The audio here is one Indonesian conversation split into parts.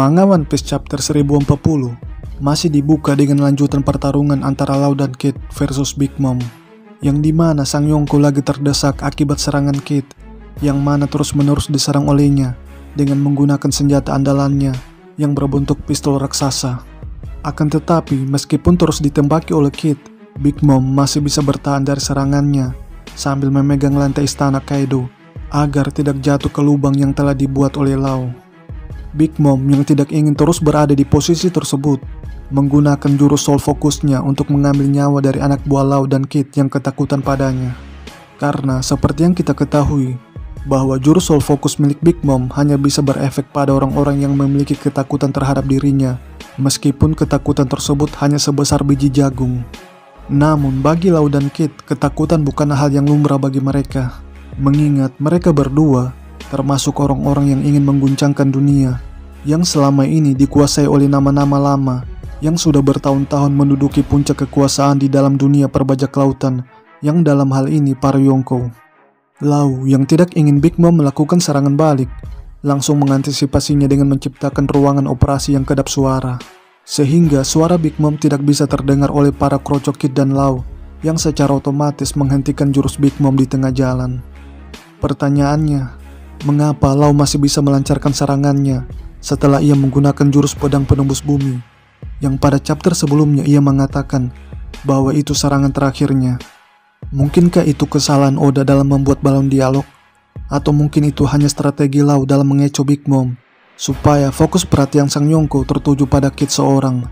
Manga One Piece chapter 1040 masih dibuka dengan lanjutan pertarungan antara Law dan Kid versus Big Mom, yang dimana Sang Yonko lagi terdesak akibat serangan Kid, yang mana terus-menerus diserang olehnya dengan menggunakan senjata andalannya yang berbentuk pistol raksasa. Akan tetapi, meskipun terus ditembaki oleh Kid, Big Mom masih bisa bertahan dari serangannya sambil memegang lantai istana Kaido agar tidak jatuh ke lubang yang telah dibuat oleh Law. Big Mom yang tidak ingin terus berada di posisi tersebut menggunakan jurus soul fokusnya untuk mengambil nyawa dari anak buah Law dan Kid yang ketakutan padanya. Karena seperti yang kita ketahui bahwa jurus soul fokus milik Big Mom hanya bisa berefek pada orang-orang yang memiliki ketakutan terhadap dirinya, meskipun ketakutan tersebut hanya sebesar biji jagung. Namun bagi Law dan Kid, ketakutan bukan hal yang lumrah bagi mereka, mengingat mereka berdua termasuk orang-orang yang ingin mengguncangkan dunia, yang selama ini dikuasai oleh nama-nama lama yang sudah bertahun-tahun menduduki puncak kekuasaan di dalam dunia perbajak lautan, yang dalam hal ini para Yonko. Law yang tidak ingin Big Mom melakukan serangan balik, langsung mengantisipasinya dengan menciptakan ruangan operasi yang kedap suara, sehingga suara Big Mom tidak bisa terdengar oleh para krocok Kid dan Law, yang secara otomatis menghentikan jurus Big Mom di tengah jalan. Pertanyaannya, mengapa Law masih bisa melancarkan serangannya setelah ia menggunakan jurus pedang penembus bumi, yang pada chapter sebelumnya ia mengatakan bahwa itu serangan terakhirnya? Mungkinkah itu kesalahan Oda dalam membuat balon dialog? Atau mungkin itu hanya strategi Law dalam mengecoh Big Mom supaya fokus perhatian Sang Yonko tertuju pada Kid seorang?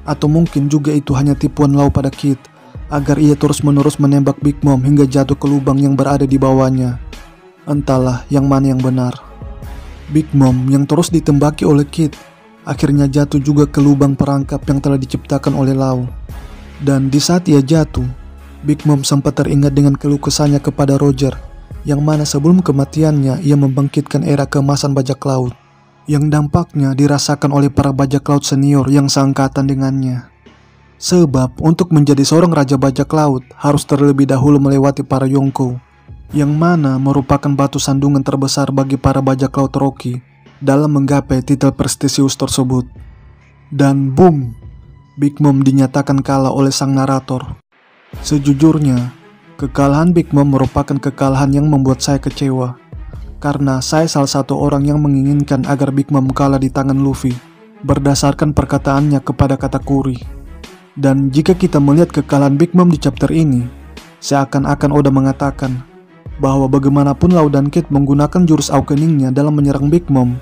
Atau mungkin juga itu hanya tipuan Law pada Kid agar ia terus-menerus menembak Big Mom hingga jatuh ke lubang yang berada di bawahnya? Entahlah yang mana yang benar. Big Mom yang terus ditembaki oleh Kid akhirnya jatuh juga ke lubang perangkap yang telah diciptakan oleh Law. Dan di saat ia jatuh, Big Mom sempat teringat dengan keluh kesahnya kepada Roger, yang mana sebelum kematiannya ia membangkitkan era keemasan bajak laut, yang dampaknya dirasakan oleh para bajak laut senior yang seangkatan dengannya. Sebab untuk menjadi seorang raja bajak laut harus terlebih dahulu melewati para Yonko, yang mana merupakan batu sandungan terbesar bagi para bajak laut Rocky dalam menggapai titel prestisius tersebut. Dan boom, Big Mom dinyatakan kalah oleh sang narator. Sejujurnya, kekalahan Big Mom merupakan kekalahan yang membuat saya kecewa, karena saya salah satu orang yang menginginkan agar Big Mom kalah di tangan Luffy berdasarkan perkataannya kepada Katakuri. Dan jika kita melihat kekalahan Big Mom di chapter ini, seakan-akan Oda mengatakan bahwa bagaimanapun Law dan Kid menggunakan jurus awakeningnya dalam menyerang Big Mom,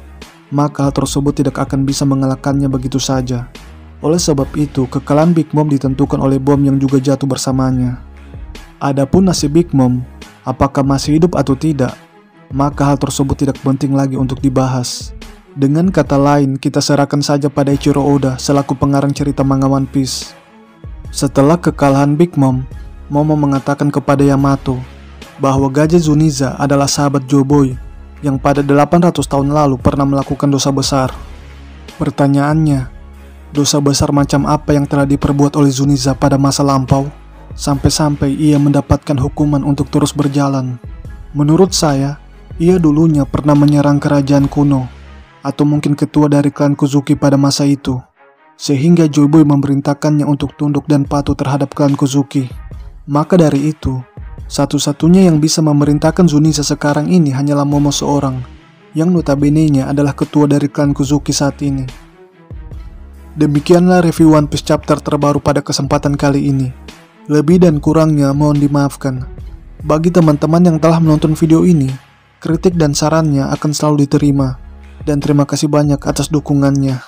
maka hal tersebut tidak akan bisa mengalahkannya begitu saja. Oleh sebab itu, kekalahan Big Mom ditentukan oleh bom yang juga jatuh bersamanya. Adapun nasib Big Mom, apakah masih hidup atau tidak, maka hal tersebut tidak penting lagi untuk dibahas. Dengan kata lain, kita serahkan saja pada Eiichiro Oda selaku pengarang cerita manga One Piece. Setelah kekalahan Big Mom, Momo mengatakan kepada Yamato bahwa Gajah Zuniza adalah sahabat Joboy yang pada 800 tahun lalu pernah melakukan dosa besar. Pertanyaannya, dosa besar macam apa yang telah diperbuat oleh Zuniza pada masa lampau sampai-sampai ia mendapatkan hukuman untuk terus berjalan? Menurut saya, ia dulunya pernah menyerang kerajaan kuno, atau mungkin ketua dari klan Kozuki pada masa itu, sehingga Joboy memerintahkannya untuk tunduk dan patuh terhadap klan Kozuki. Maka dari itu, satu-satunya yang bisa memerintahkan Zuniza sekarang ini hanyalah Momo seorang, yang notabene-nya adalah ketua dari klan Kozuki saat ini. Demikianlah review One Piece chapter terbaru pada kesempatan kali ini. Lebih dan kurangnya mohon dimaafkan. Bagi teman-teman yang telah menonton video ini, kritik dan sarannya akan selalu diterima. Dan terima kasih banyak atas dukungannya.